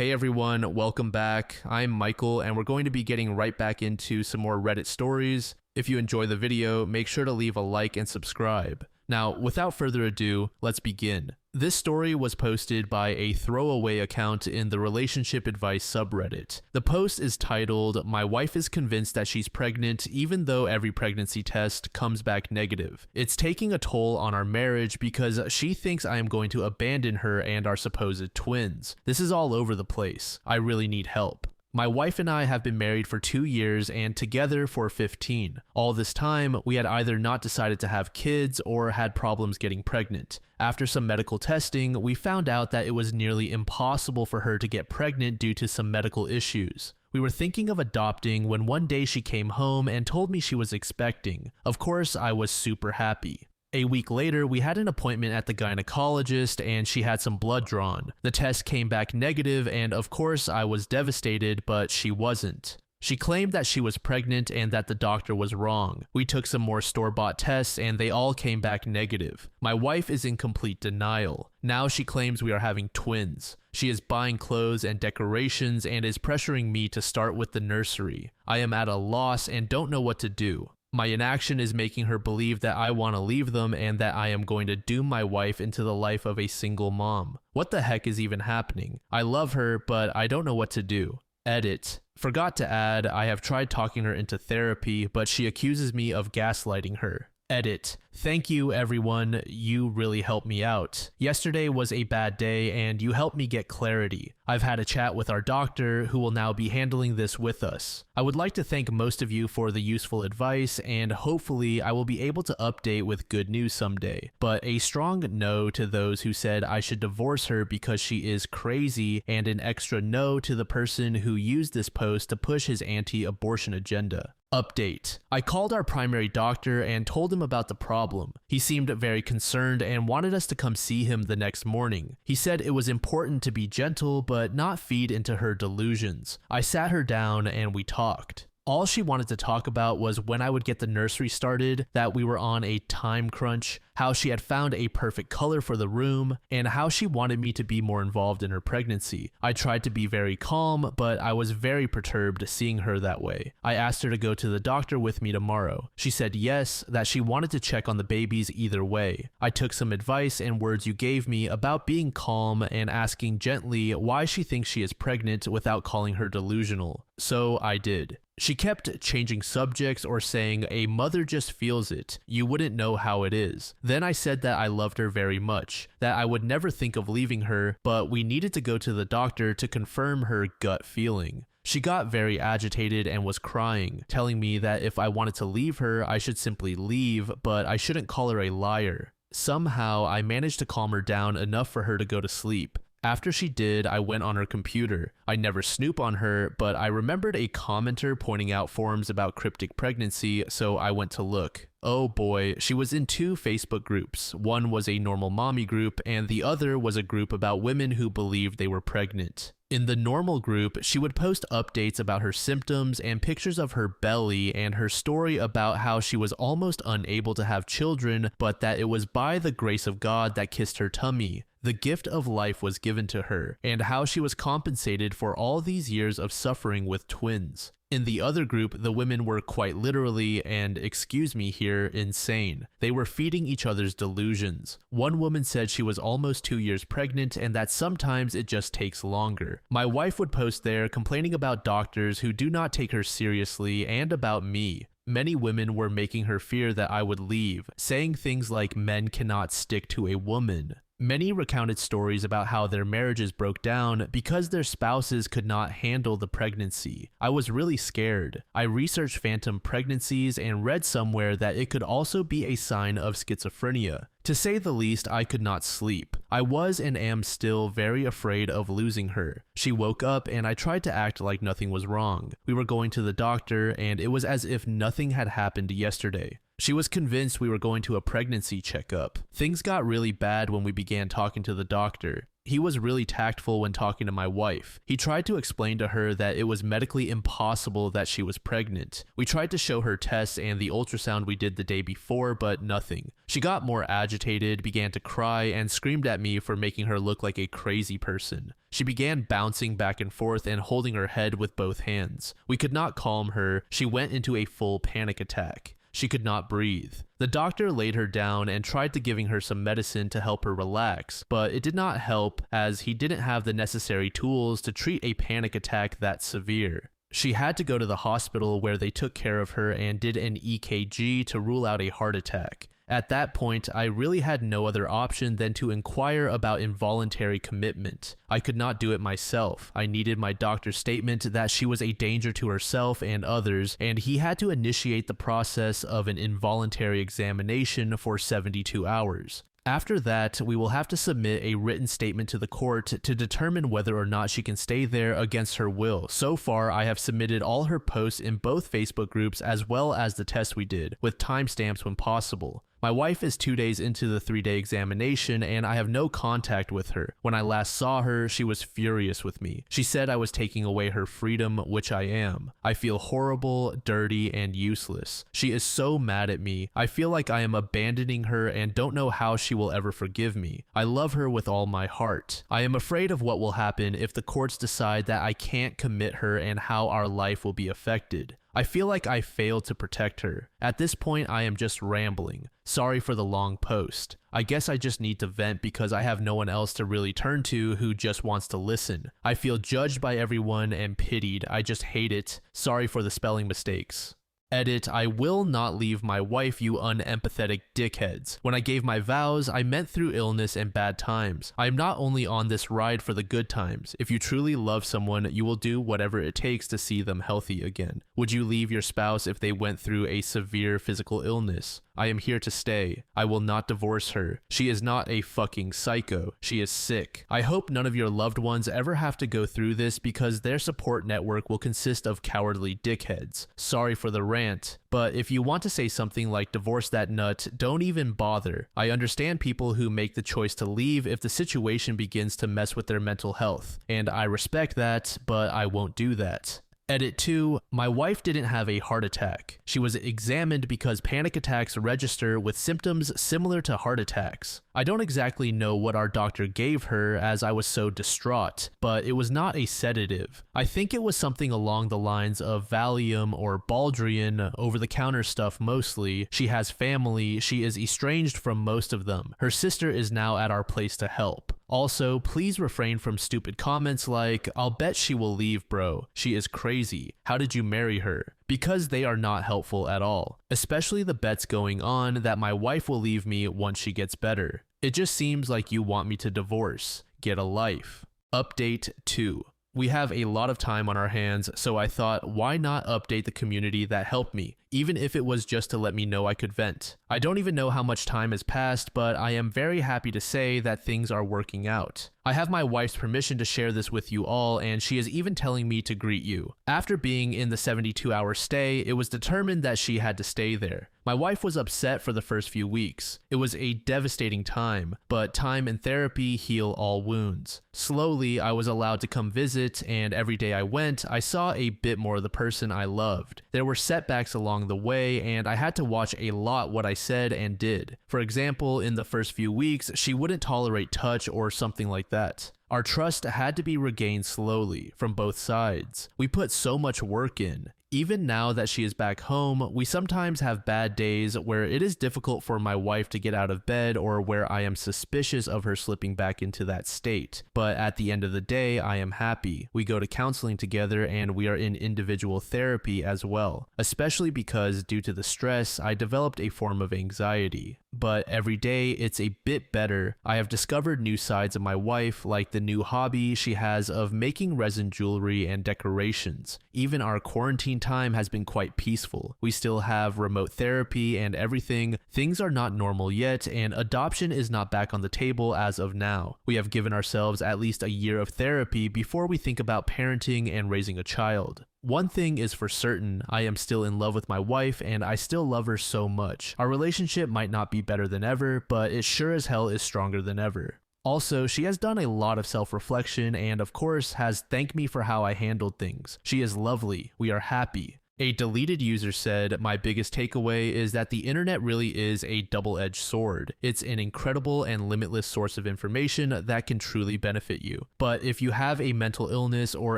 Hey everyone, welcome back. I'm Michael, and we're going to be getting right back into some more Reddit stories. If you enjoy the video, make sure to leave a like and subscribe. Now, without further ado, let's begin. This story was posted by a throwaway account in the relationship advice subreddit. The post is titled, "My wife is convinced that she's pregnant even though every pregnancy test comes back negative. It's taking a toll on our marriage because she thinks I am going to abandon her and our supposed twins. This is all over the place. I really need help. My wife and I have been married for 2 years and together for 15. All this time, we had either not decided to have kids or had problems getting pregnant. After some medical testing, we found out that it was nearly impossible for her to get pregnant due to some medical issues. We were thinking of adopting when one day she came home and told me she was expecting. Of course, I was super happy. A week later, we had an appointment at the gynecologist and she had some blood drawn. The test came back negative and of course I was devastated, but she wasn't. She claimed that she was pregnant and that the doctor was wrong. We took some more store-bought tests and they all came back negative. My wife is in complete denial. Now she claims we are having twins. She is buying clothes and decorations and is pressuring me to start with the nursery. I am at a loss and don't know what to do. My inaction is making her believe that I want to leave them and that I am going to doom my wife into the life of a single mom. What the heck is even happening? I love her, but I don't know what to do. Edit. Forgot to add, I have tried talking her into therapy, but she accuses me of gaslighting her. Edit. Thank you, everyone. You really helped me out. Yesterday was a bad day and you helped me get clarity. I've had a chat with our doctor who will now be handling this with us. I would like to thank most of you for the useful advice and hopefully I will be able to update with good news someday. But a strong no to those who said I should divorce her because she is crazy and an extra no to the person who used this post to push his anti-abortion agenda. Update. I called our primary doctor and told him about the problem. He seemed very concerned and wanted us to come see him the next morning. He said it was important to be gentle but not feed into her delusions. I sat her down and we talked. All she wanted to talk about was when I would get the nursery started, that we were on a time crunch, how she had found a perfect color for the room, and how she wanted me to be more involved in her pregnancy. I tried to be very calm, but I was very perturbed seeing her that way. I asked her to go to the doctor with me tomorrow. She said yes, that she wanted to check on the babies either way. I took some advice and words you gave me about being calm and asking gently why she thinks she is pregnant without calling her delusional. So I did. She kept changing subjects or saying, "A mother just feels it. You wouldn't know how it is." Then I said that I loved her very much, that I would never think of leaving her, but we needed to go to the doctor to confirm her gut feeling. She got very agitated and was crying, telling me that if I wanted to leave her, I should simply leave, but I shouldn't call her a liar. Somehow, I managed to calm her down enough for her to go to sleep. After she did, I went on her computer. I never snoop on her, but I remembered a commenter pointing out forums about cryptic pregnancy, so I went to look. Oh boy, she was in 2 Facebook groups. One was a normal mommy group, and the other was a group about women who believed they were pregnant. In the normal group, she would post updates about her symptoms and pictures of her belly and her story about how she was almost unable to have children, but that it was by the grace of God that kissed her tummy. The gift of life was given to her, and how she was compensated for all these years of suffering with twins. In the other group, the women were quite literally, and excuse me here, insane. They were feeding each other's delusions. One woman said she was almost 2 years pregnant and that sometimes it just takes longer. My wife would post there complaining about doctors who do not take her seriously and about me. Many women were making her fear that I would leave, saying things like men cannot stick to a woman. Many recounted stories about how their marriages broke down because their spouses could not handle the pregnancy. I was really scared. I researched phantom pregnancies and read somewhere that it could also be a sign of schizophrenia. To say the least, I could not sleep. I was and am still very afraid of losing her. She woke up and I tried to act like nothing was wrong. We were going to the doctor and it was as if nothing had happened yesterday. She was convinced we were going to a pregnancy checkup. Things got really bad when we began talking to the doctor. He was really tactful when talking to my wife. He tried to explain to her that it was medically impossible that she was pregnant. We tried to show her tests and the ultrasound we did the day before, but nothing. She got more agitated, began to cry, and screamed at me for making her look like a crazy person. She began bouncing back and forth and holding her head with both hands. We could not calm her. She went into a full panic attack. She could not breathe. The doctor laid her down and tried to giving her some medicine to help her relax, but it did not help as he didn't have the necessary tools to treat a panic attack that severe. She had to go to the hospital where they took care of her and did an EKG to rule out a heart attack. At that point, I really had no other option than to inquire about involuntary commitment. I could not do it myself. I needed my doctor's statement that she was a danger to herself and others, and he had to initiate the process of an involuntary examination for 72 hours. After that, we will have to submit a written statement to the court to determine whether or not she can stay there against her will. So far, I have submitted all her posts in both Facebook groups as well as the test we did, with timestamps when possible. My wife is 2 days into the 3-day examination and I have no contact with her. When I last saw her, she was furious with me. She said I was taking away her freedom, which I am. I feel horrible, dirty, and useless. She is so mad at me. I feel like I am abandoning her and don't know how she will ever forgive me. I love her with all my heart. I am afraid of what will happen if the courts decide that I can't commit her and how our life will be affected. I feel like I failed to protect her. At this point, I am just rambling. Sorry for the long post. I guess I just need to vent because I have no one else to really turn to who just wants to listen. I feel judged by everyone and pitied. I just hate it. Sorry for the spelling mistakes. Edit, I will not leave my wife, you unempathetic dickheads. When I gave my vows, I meant through illness and bad times. I am not only on this ride for the good times. If you truly love someone, you will do whatever it takes to see them healthy again. Would you leave your spouse if they went through a severe physical illness? I am here to stay. I will not divorce her. She is not a fucking psycho. She is sick. I hope none of your loved ones ever have to go through this because their support network will consist of cowardly dickheads. Sorry for the rant, but if you want to say something like divorce that nut, don't even bother. I understand people who make the choice to leave if the situation begins to mess with their mental health, and I respect that, but I won't do that. Edit 2, my wife didn't have a heart attack. She was examined because panic attacks register with symptoms similar to heart attacks. I don't exactly know what our doctor gave her as I was so distraught, but it was not a sedative. I think it was something along the lines of Valium or Baldrian, over-the-counter stuff mostly. She has family, she is estranged from most of them. Her sister is now at our place to help. Also, please refrain from stupid comments like, I'll bet she will leave, bro. She is crazy. How did you marry her? Because they are not helpful at all. Especially the bets going on that my wife will leave me once she gets better. It just seems like you want me to divorce. Get a life. Update 2. We have a lot of time on our hands, so I thought, why not update the community that helped me, even if it was just to let me know I could vent. I don't even know how much time has passed, but I am very happy to say that things are working out. I have my wife's permission to share this with you all, and she is even telling me to greet you. After being in the 72-hour stay, it was determined that she had to stay there. My wife was upset for the first few weeks. It was a devastating time, but time and therapy heal all wounds. Slowly, I was allowed to come visit, and every day I went, I saw a bit more of the person I loved. There were setbacks along the way, and I had to watch a lot what I said and did. For example, in the first few weeks, she wouldn't tolerate touch or something like that. Our trust had to be regained slowly, from both sides. We put so much work in. Even now that she is back home, we sometimes have bad days where it is difficult for my wife to get out of bed or where I am suspicious of her slipping back into that state. But at the end of the day, I am happy. We go to counseling together and we are in individual therapy as well, especially because due to the stress, I developed a form of anxiety. But every day, it's a bit better. I have discovered new sides of my wife, like the new hobby she has of making resin jewelry and decorations. Even our quarantine time has been quite peaceful. We still have remote therapy and everything. Things are not normal yet, and adoption is not back on the table as of now. We have given ourselves at least a year of therapy before we think about parenting and raising a child. One thing is for certain, I am still in love with my wife and I still love her so much. Our relationship might not be better than ever, but it sure as hell is stronger than ever. Also, she has done a lot of self-reflection and of course has thanked me for how I handled things. She is lovely. We are happy. A deleted user said, "My biggest takeaway is that the internet really is a double-edged sword. It's an incredible and limitless source of information that can truly benefit you. But if you have a mental illness or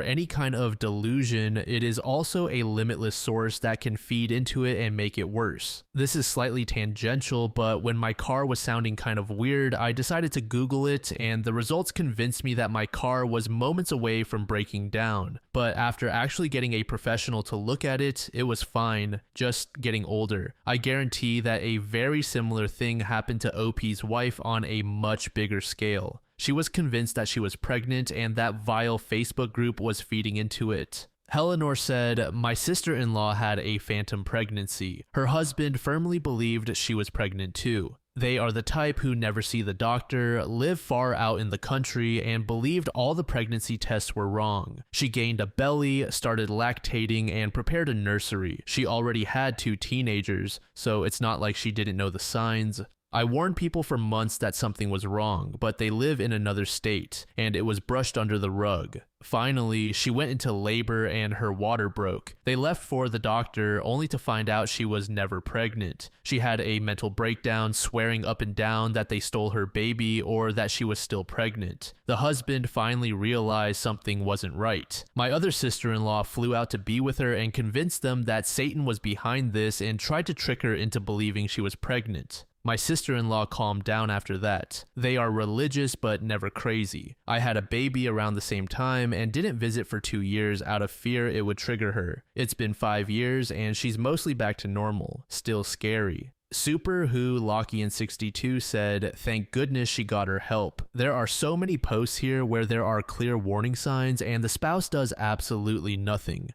any kind of delusion, it is also a limitless source that can feed into it and make it worse." This is slightly tangential, but when my car was sounding kind of weird, I decided to Google it, and the results convinced me that my car was moments away from breaking down. But after actually getting a professional to look at it was fine, just getting older. I guarantee that a very similar thing happened to OP's wife on a much bigger scale. She was convinced that she was pregnant, and that vile Facebook group was feeding into it. Eleanor said, "My sister-in-law had a phantom pregnancy. Her husband firmly believed she was pregnant too. They are the type who never see the doctor, live far out in the country, and believed all the pregnancy tests were wrong. She gained a belly, started lactating, and prepared a nursery. She already had 2 teenagers, so it's not like she didn't know the signs. I warned people for months that something was wrong, but they live in another state, and it was brushed under the rug. Finally, she went into labor and her water broke. They left for the doctor only to find out she was never pregnant. She had a mental breakdown, swearing up and down that they stole her baby or that she was still pregnant. The husband finally realized something wasn't right. My other sister-in-law flew out to be with her and convinced them that Satan was behind this and tried to trick her into believing she was pregnant. My sister-in-law calmed down after that. They are religious but never crazy. I had a baby around the same time and didn't visit for 2 years out of fear it would trigger her. It's been 5 years and she's mostly back to normal. Still scary." Super Who Lockian 62 said, "Thank goodness she got her help. There are so many posts here where there are clear warning signs and the spouse does absolutely nothing."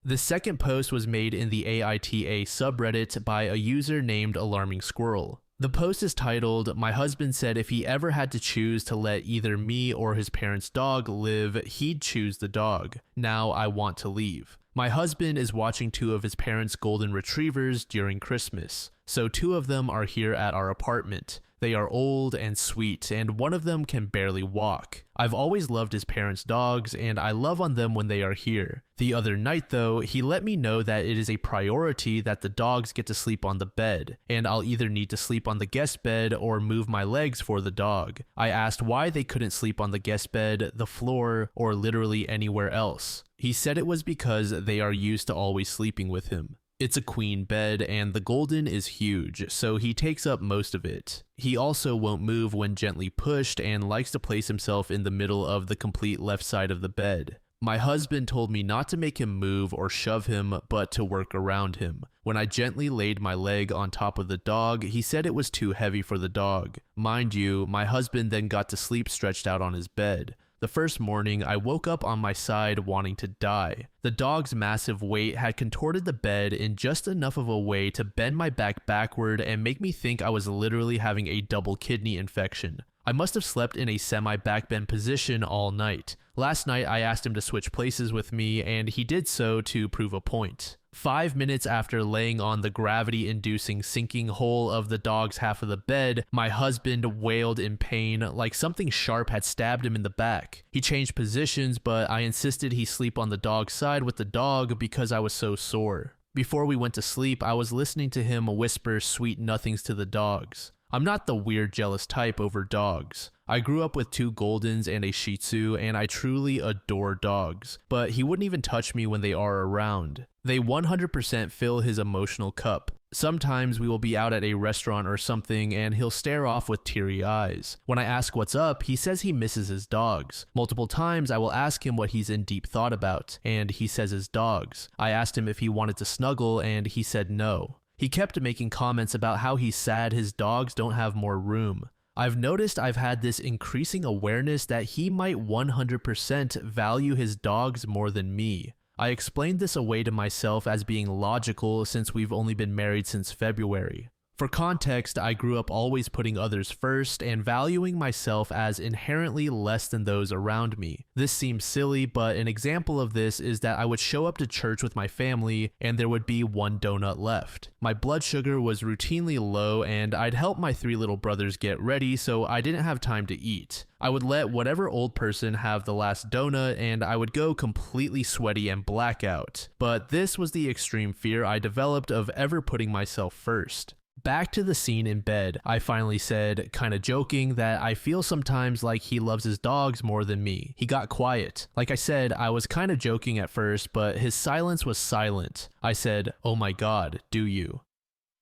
The second post was made in the AITA subreddit by a user named Alarming Squirrel. The post is titled, "My husband said if he ever had to choose to let either me or his parents' dog live, he'd choose the dog. Now I want to leave. My husband is watching 2 of his parents' golden retrievers during Christmas. So 2 of them are here at our apartment. They are old and sweet, and one of them can barely walk. I've always loved his parents' dogs, and I love on them when they are here. The other night though, he let me know that it is a priority that the dogs get to sleep on the bed, and I'll either need to sleep on the guest bed or move my legs for the dog. I asked why they couldn't sleep on the guest bed, the floor, or literally anywhere else. He said it was because they are used to always sleeping with him. It's a queen bed and the golden is huge, so he takes up most of it. He also won't move when gently pushed and likes to place himself in the middle of the complete left side of the bed. My husband told me not to make him move or shove him, but to work around him. When I gently laid my leg on top of the dog, he said it was too heavy for the dog. Mind you, my husband then got to sleep stretched out on his bed. The first morning, I woke up on my side wanting to die. The dog's massive weight had contorted the bed in just enough of a way to bend my back backward and make me think I was literally having a double kidney infection. I must have slept in a semi-backbend position all night. Last night, I asked him to switch places with me, and he did so to prove a point. 5 minutes after laying on the gravity-inducing sinking hole of the dog's half of the bed, my husband wailed in pain like something sharp had stabbed him in the back. He changed positions, but I insisted he sleep on the dog's side with the dog because I was so sore. Before we went to sleep, I was listening to him whisper sweet nothings to the dogs. I'm not the weird jealous type over dogs. I grew up with 2 Goldens and a Shih Tzu, and I truly adore dogs, but he wouldn't even touch me when they are around. They 100% fill his emotional cup. Sometimes we will be out at a restaurant or something and he'll stare off with teary eyes. When I ask what's up, he says he misses his dogs. Multiple times I will ask him what he's in deep thought about, and he says his dogs. I asked him if he wanted to snuggle, and he said no. He kept making comments about how he's sad his dogs don't have more room. I've noticed I've had this increasing awareness that he might 100% value his dogs more than me. I explained this away to myself as being logical since we've only been married since February. For context, I grew up always putting others first and valuing myself as inherently less than those around me. This seems silly, but an example of this is that I would show up to church with my family and there would be one donut left. My blood sugar was routinely low and I'd help my 3 little brothers get ready, so I didn't have time to eat. I would let whatever old person have the last donut and I would go completely sweaty and blackout. But this was the extreme fear I developed of ever putting myself first. Back to the scene in bed, I finally said, kinda joking, that I feel sometimes like he loves his dogs more than me. He got quiet. Like I said, I was kinda joking at first, but his silence was silent. I said, "Oh my God, do you?"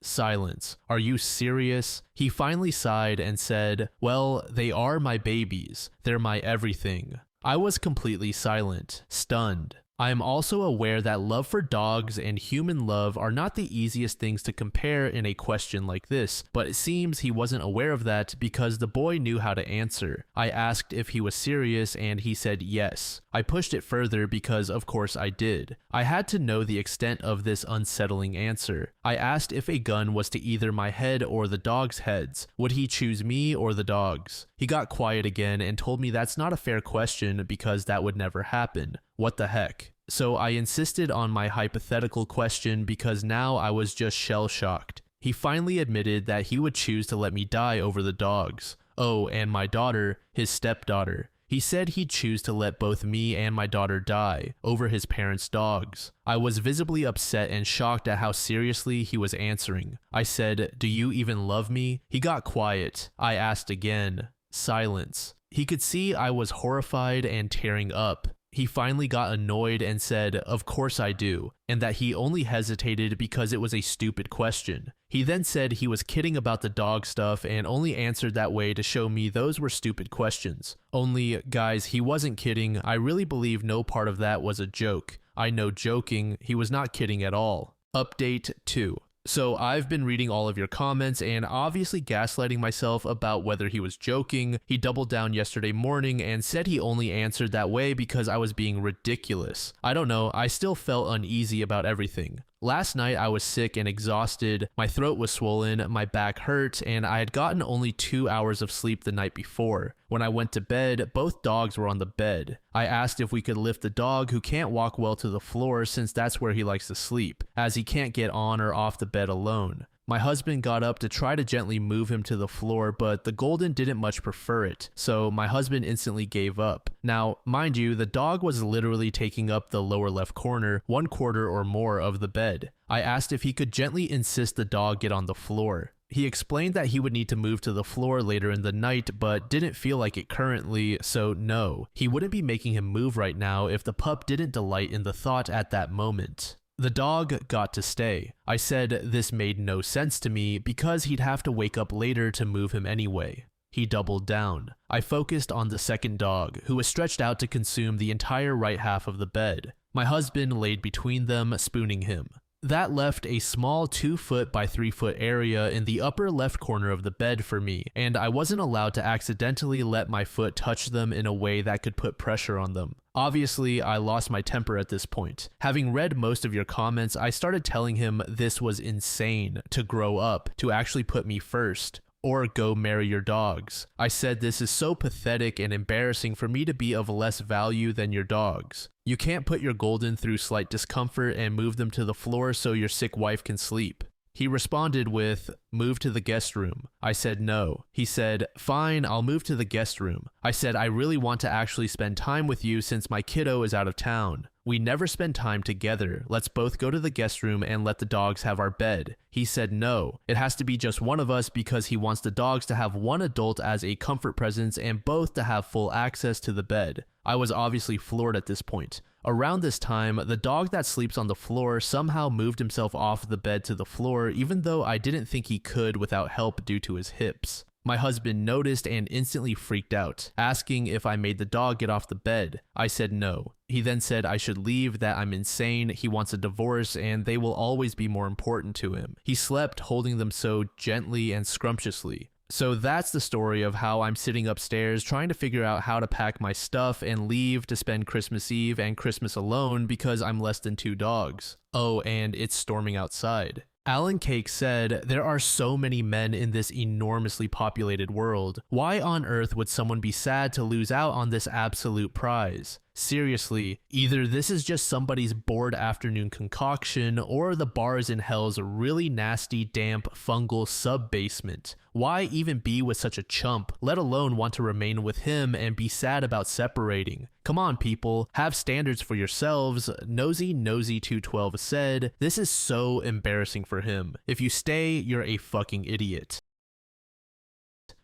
Silence. Are you serious? He finally sighed and said, "Well, they are my babies. They're my everything." I was completely silent, stunned. I am also aware that love for dogs and human love are not the easiest things to compare in a question like this, but it seems he wasn't aware of that because the boy knew how to answer. I asked if he was serious and he said yes. I pushed it further because of course I did. I had to know the extent of this unsettling answer. I asked if a gun was to either my head or the dogs' heads. Would he choose me or the dogs? He got quiet again and told me that's not a fair question because that would never happen. What the heck? So I insisted on my hypothetical question because now I was just shell-shocked. He finally admitted that he would choose to let me die over the dogs. Oh, and my daughter, his stepdaughter. He said he'd choose to let both me and my daughter die over his parents' dogs. I was visibly upset and shocked at how seriously he was answering. I said, "Do you even love me?" He got quiet. I asked again. Silence. He could see I was horrified and tearing up. He finally got annoyed and said, "Of course I do," and that he only hesitated because it was a stupid question. He then said he was kidding about the dog stuff and only answered that way to show me those were stupid questions. Only, guys, he wasn't kidding. I really believe no part of that was a joke. I know joking, he was not kidding at all. Update 2. So I've been reading all of your comments and obviously gaslighting myself about whether he was joking. He doubled down yesterday morning and said he only answered that way because I was being ridiculous. I don't know, I still felt uneasy about everything. Last night I was sick and exhausted, my throat was swollen, my back hurt, and I had gotten only 2 hours of sleep the night before. When I went to bed, both dogs were on the bed. I asked if we could lift the dog who can't walk well to the floor since that's where he likes to sleep, as he can't get on or off the bed alone. My husband got up to try to gently move him to the floor, but the Golden didn't much prefer it, so my husband instantly gave up. Now, mind you, the dog was literally taking up the lower left corner, 1/4 or more of the bed. I asked if he could gently insist the dog get on the floor. He explained that he would need to move to the floor later in the night, but didn't feel like it currently, so no. He wouldn't be making him move right now if the pup didn't delight in the thought at that moment. The dog got to stay. I said this made no sense to me because he'd have to wake up later to move him anyway. He doubled down. I focused on the second dog, who was stretched out to consume the entire right half of the bed. My husband laid between them, spooning him. That left a small 2-foot by 3-foot area in the upper left corner of the bed for me, and I wasn't allowed to accidentally let my foot touch them in a way that could put pressure on them. Obviously, I lost my temper at this point. Having read most of your comments, I started telling him this was insane, to grow up, to actually put me first. Or go marry your dogs. I said this is so pathetic and embarrassing for me to be of less value than your dogs. You can't put your Golden through slight discomfort and move them to the floor so your sick wife can sleep. He responded with, "Move to the guest room." I said no. He said, "Fine, I'll move to the guest room." I said, "I really want to actually spend time with you since my kiddo is out of town. We never spend time together. Let's both go to the guest room and let the dogs have our bed." He said no. It has to be just one of us because he wants the dogs to have one adult as a comfort presence and both to have full access to the bed. I was obviously floored at this point. Around this time, the dog that sleeps on the floor somehow moved himself off the bed to the floor even though I didn't think he could without help due to his hips. My husband noticed and instantly freaked out, asking if I made the dog get off the bed. I said no. He then said I should leave, that I'm insane, he wants a divorce, and they will always be more important to him. He slept holding them so gently and scrumptiously. So that's the story of how I'm sitting upstairs trying to figure out how to pack my stuff and leave to spend Christmas Eve and Christmas alone because I'm less than 2 dogs. Oh, and it's storming outside. Alan Cake said, "There are so many men in this enormously populated world. Why on earth would someone be sad to lose out on this absolute prize? Seriously, either this is just somebody's bored afternoon concoction, or the bar is in hell's really nasty, damp, fungal sub-basement. Why even be with such a chump, let alone want to remain with him and be sad about separating? Come on, people, have standards for yourselves." Nosy 212 said, "This is so embarrassing for him. If you stay, you're a fucking idiot."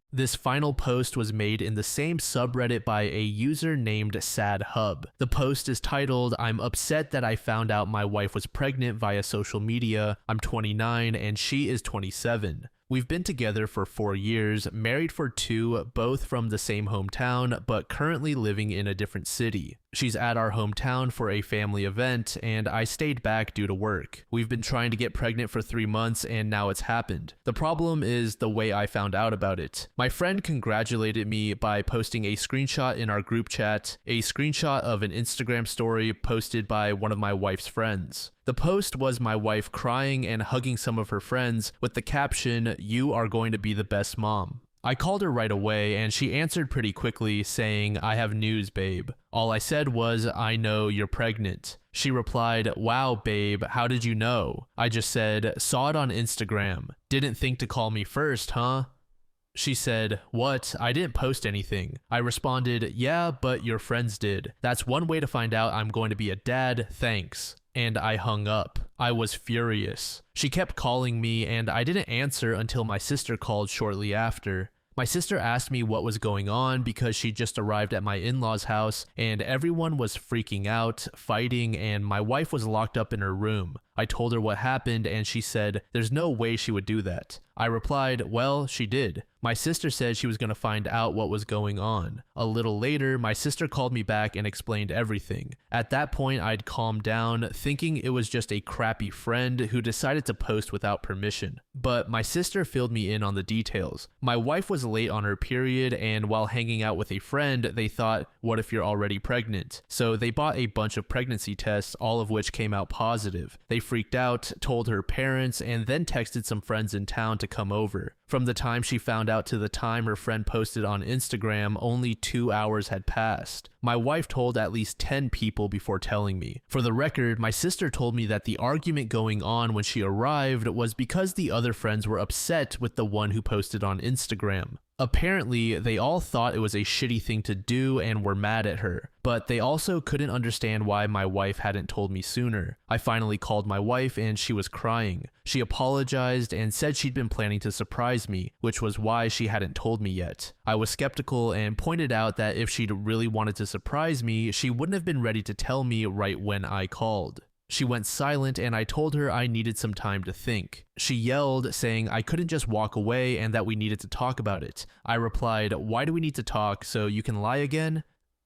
This final post was made in the same subreddit by a user named Sad Hub. The post is titled, "I'm upset that I found out my wife was pregnant via social media. I'm 29 and she is 27. We've been together for 4 years, married for 2, both from the same hometown, but currently living in a different city. She's at our hometown for a family event, and I stayed back due to work. We've been trying to get pregnant for 3 months, and now it's happened. The problem is the way I found out about it. My friend congratulated me by posting a screenshot in our group chat, a screenshot of an Instagram story posted by one of my wife's friends. The post was my wife crying and hugging some of her friends with the caption, 'You are going to be the best mom.' I called her right away and she answered pretty quickly saying, 'I have news, babe.' All I said was, 'I know you're pregnant.' She replied, 'Wow, babe, how did you know?' I just said, 'Saw it on Instagram. Didn't think to call me first, huh?' She said, 'What? I didn't post anything.' I responded, 'Yeah, but your friends did. That's one way to find out I'm going to be a dad, thanks.' And I hung up. I was furious. She kept calling me and I didn't answer until my sister called shortly after. My sister asked me what was going on because she just arrived at my in-laws' house and everyone was freaking out, fighting, and my wife was locked up in her room. I told her what happened and she said, 'There's no way she would do that.' I replied, 'Well, she did.' My sister said she was going to find out what was going on. A little later, my sister called me back and explained everything. At that point, I'd calmed down, thinking it was just a crappy friend who decided to post without permission. But my sister filled me in on the details. My wife was late on her period, and while hanging out with a friend, they thought, 'What if you're already pregnant?' So they bought a bunch of pregnancy tests, all of which came out positive. They freaked out, told her parents, and then texted some friends in town to come over. From the time she found out to the time her friend posted on Instagram, only 2 hours had passed. My wife told at least 10 people before telling me. For the record, my sister told me that the argument going on when she arrived was because the other friends were upset with the one who posted on Instagram. Apparently, they all thought it was a shitty thing to do and were mad at her, but they also couldn't understand why my wife hadn't told me sooner. I finally called my wife and she was crying. She apologized and said she'd been planning to surprise me, which was why she hadn't told me yet. I was skeptical and pointed out that if she'd really wanted to surprise me, she wouldn't have been ready to tell me right when I called. She went silent and I told her I needed some time to think. She yelled, saying I couldn't just walk away and that we needed to talk about it. I replied, "Why do we need to talk, so you can lie again?"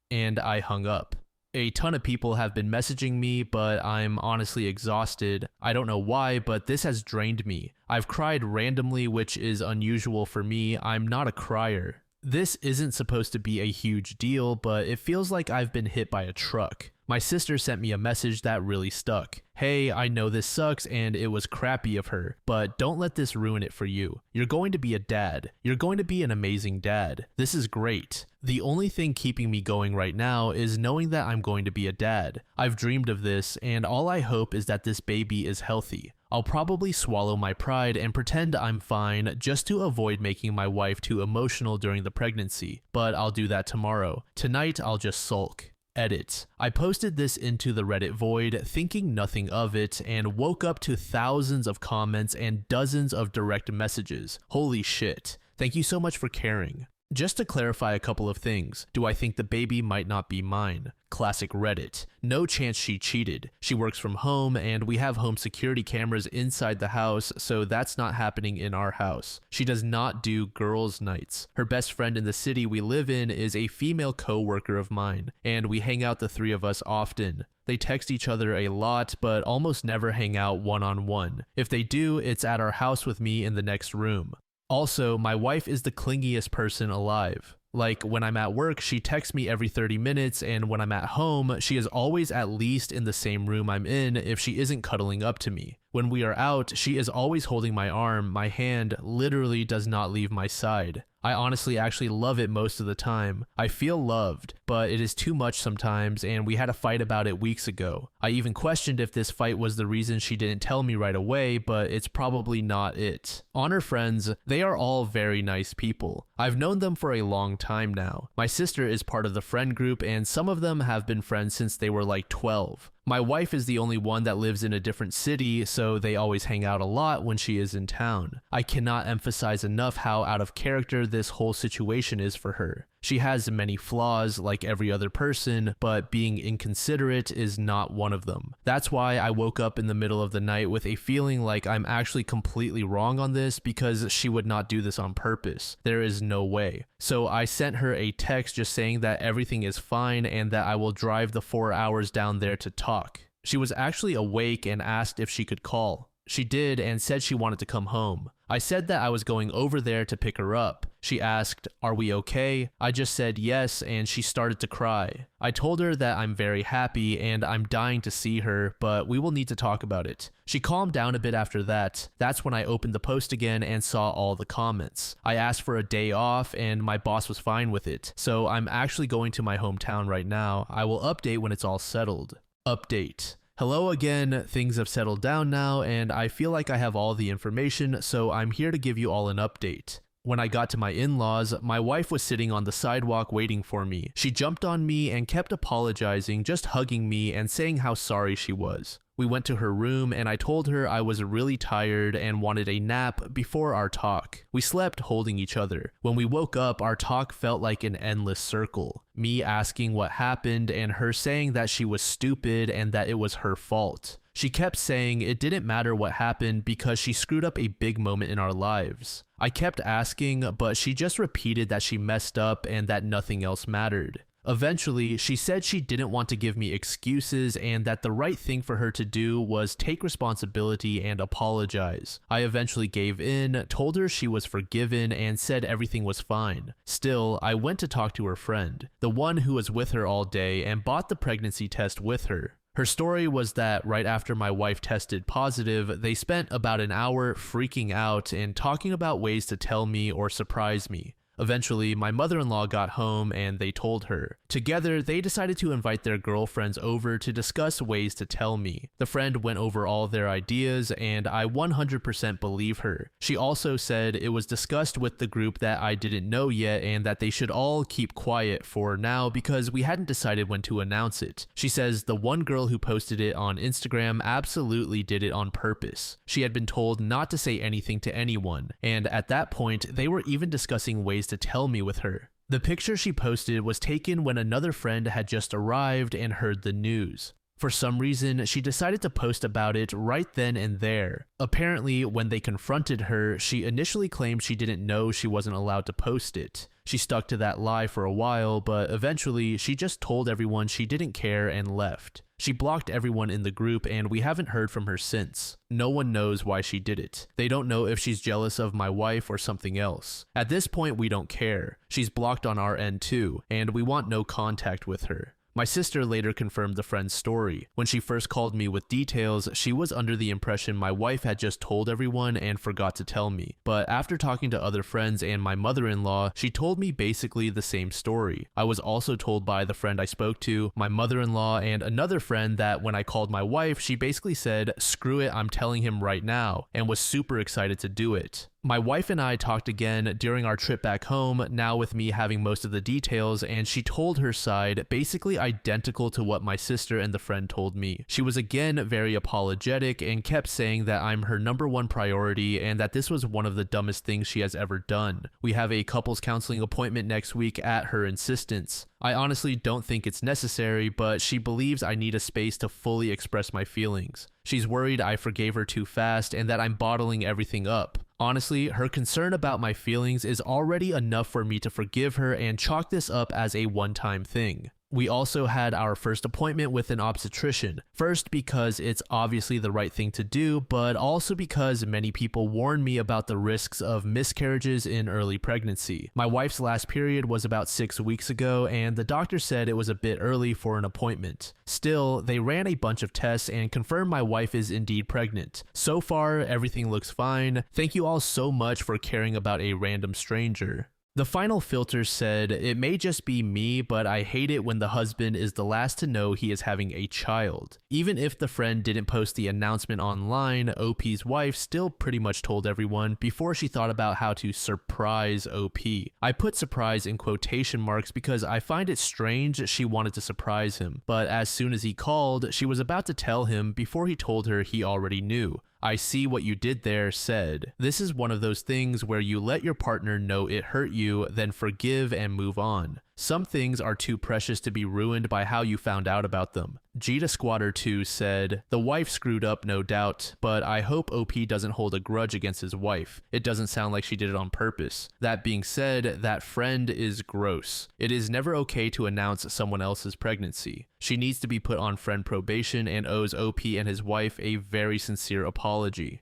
And I hung up. A ton of people have been messaging me, but I'm honestly exhausted. I don't know why, but this has drained me. I've cried randomly, which is unusual for me. I'm not a crier. This isn't supposed to be a huge deal, but it feels like I've been hit by a truck. My sister sent me a message that really stuck. "Hey, I know this sucks and it was crappy of her, but don't let this ruin it for you. You're going to be a dad. You're going to be an amazing dad. This is great. The only thing keeping me going right now is knowing that I'm going to be a dad. I've dreamed of this, and all I hope is that this baby is healthy. I'll probably swallow my pride and pretend I'm fine just to avoid making my wife too emotional during the pregnancy, but I'll do that tomorrow. Tonight, I'll just sulk." Edit. I posted this into the Reddit void, thinking nothing of it, and woke up to thousands of comments and dozens of direct messages. Holy shit. Thank you so much for caring. Just to clarify a couple of things, do I think the baby might not be mine? Classic Reddit. No chance she cheated. She works from home and we have home security cameras inside the house, so that's not happening in our house. She does not do girls' nights. Her best friend in the city we live in is a female co-worker of mine, and we hang out the three of us often. They text each other a lot, but almost never hang out one-on-one. If they do, it's at our house with me in the next room. Also, my wife is the clingiest person alive. Like, when I'm at work, she texts me every 30 minutes, and when I'm at home, she is always at least in the same room I'm in if she isn't cuddling up to me. When we are out, she is always holding my arm. My hand literally does not leave my side. I honestly actually love it most of the time. I feel loved, but it is too much sometimes, and we had a fight about it weeks ago. I even questioned if this fight was the reason she didn't tell me right away, but it's probably not it. On her friends, they are all very nice people. I've known them for a long time now. My sister is part of the friend group, and some of them have been friends since they were like 12. My wife is the only one that lives in a different city, so they always hang out a lot when she is in town. I cannot emphasize enough how out of character this whole situation is for her. She has many flaws like every other person, but being inconsiderate is not one of them. That's why I woke up in the middle of the night with a feeling like I'm actually completely wrong on this, because she would not do this on purpose. There is no way. So I sent her a text just saying that everything is fine and that I will drive the 4 hours down there to talk. She was actually awake and asked if she could call. She did and said she wanted to come home. I said that I was going over there to pick her up. She asked, "Are we okay?" I just said yes, and she started to cry. I told her that I'm very happy and I'm dying to see her, but we will need to talk about it. She calmed down a bit after that. That's when I opened the post again and saw all the comments. I asked for a day off and my boss was fine with it, so I'm actually going to my hometown right now. I will update when it's all settled. Update. Hello again, things have settled down now and I feel like I have all the information, so I'm here to give you all an update. When I got to my in-laws, my wife was sitting on the sidewalk waiting for me. She jumped on me and kept apologizing, just hugging me and saying how sorry she was. We went to her room and I told her I was really tired and wanted a nap before our talk. We slept holding each other. When we woke up, our talk felt like an endless circle. Me asking what happened and her saying that she was stupid and that it was her fault. She kept saying it didn't matter what happened because she screwed up a big moment in our lives. I kept asking, but she just repeated that she messed up and that nothing else mattered. Eventually, she said she didn't want to give me excuses and that the right thing for her to do was take responsibility and apologize. I eventually gave in, told her she was forgiven, and said everything was fine. Still, I went to talk to her friend, the one who was with her all day, and bought the pregnancy test with her. Her story was that right after my wife tested positive, they spent about an hour freaking out and talking about ways to tell me or surprise me. Eventually, my mother-in-law got home and they told her. Together, they decided to invite their girlfriends over to discuss ways to tell me. The friend went over all their ideas and I 100% believe her. She also said it was discussed with the group that I didn't know yet and that they should all keep quiet for now because we hadn't decided when to announce it. She says the one girl who posted it on Instagram absolutely did it on purpose. She had been told not to say anything to anyone, and at that point, they were even discussing ways to tell me with her. The picture she posted was taken when another friend had just arrived and heard the news. For some reason, she decided to post about it right then and there. Apparently, when they confronted her, she initially claimed she didn't know she wasn't allowed to post it. She stuck to that lie for a while, but eventually, she just told everyone she didn't care and left. She blocked everyone in the group and we haven't heard from her since. No one knows why she did it. They don't know if she's jealous of my wife or something else. At this point, we don't care. She's blocked on our end too, and we want no contact with her. My sister later confirmed the friend's story. When she first called me with details, she was under the impression my wife had just told everyone and forgot to tell me. But after talking to other friends and my mother-in-law, she told me basically the same story. I was also told by the friend I spoke to, my mother-in-law, and another friend that when I called my wife, she basically said, "Screw it, I'm telling him right now," and was super excited to do it. My wife and I talked again during our trip back home, now with me having most of the details, and she told her side basically identical to what my sister and the friend told me. She was again very apologetic and kept saying that I'm her #1 priority and that this was one of the dumbest things she has ever done. We have a couples counseling appointment next week at her insistence. I honestly don't think it's necessary, but she believes I need a space to fully express my feelings. She's worried I forgave her too fast and that I'm bottling everything up. Honestly, her concern about my feelings is already enough for me to forgive her and chalk this up as a one-time thing. We also had our first appointment with an obstetrician. First because it's obviously the right thing to do, but also because many people warned me about the risks of miscarriages in early pregnancy. My wife's last period was about 6 weeks ago, and the doctor said it was a bit early for an appointment. Still, they ran a bunch of tests and confirmed my wife is indeed pregnant. So far, everything looks fine. Thank you all so much for caring about a random stranger. The final filter said, "It may just be me, but I hate it when the husband is the last to know he is having a child." Even if the friend didn't post the announcement online, OP's wife still pretty much told everyone before she thought about how to surprise OP. I put surprise in quotation marks because I find it strange she wanted to surprise him, but as soon as he called, she was about to tell him before he told her he already knew. "I see what you did there," said. This is one of those things where you let your partner know it hurt you, then forgive and move on. Some things are too precious to be ruined by how you found out about them. Jita Squatter 2 said, "The wife screwed up, no doubt, but I hope OP doesn't hold a grudge against his wife. It doesn't sound like she did it on purpose. That being said, that friend is gross. It is never okay to announce someone else's pregnancy. She needs to be put on friend probation and owes OP and his wife a very sincere apology."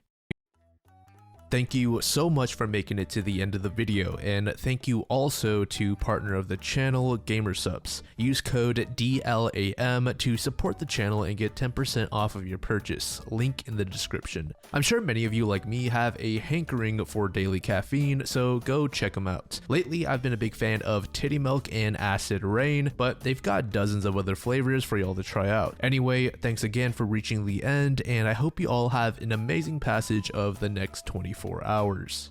Thank you so much for making it to the end of the video, and thank you also to partner of the channel, Gamersupps. Use code DLAM to support the channel and get 10% off of your purchase, link in the description. I'm sure many of you like me have a hankering for daily caffeine, so go check them out. Lately, I've been a big fan of Titty Milk and Acid Rain, but they've got dozens of other flavors for y'all to try out. Anyway, thanks again for reaching the end, and I hope you all have an amazing passage of the next 24 hours.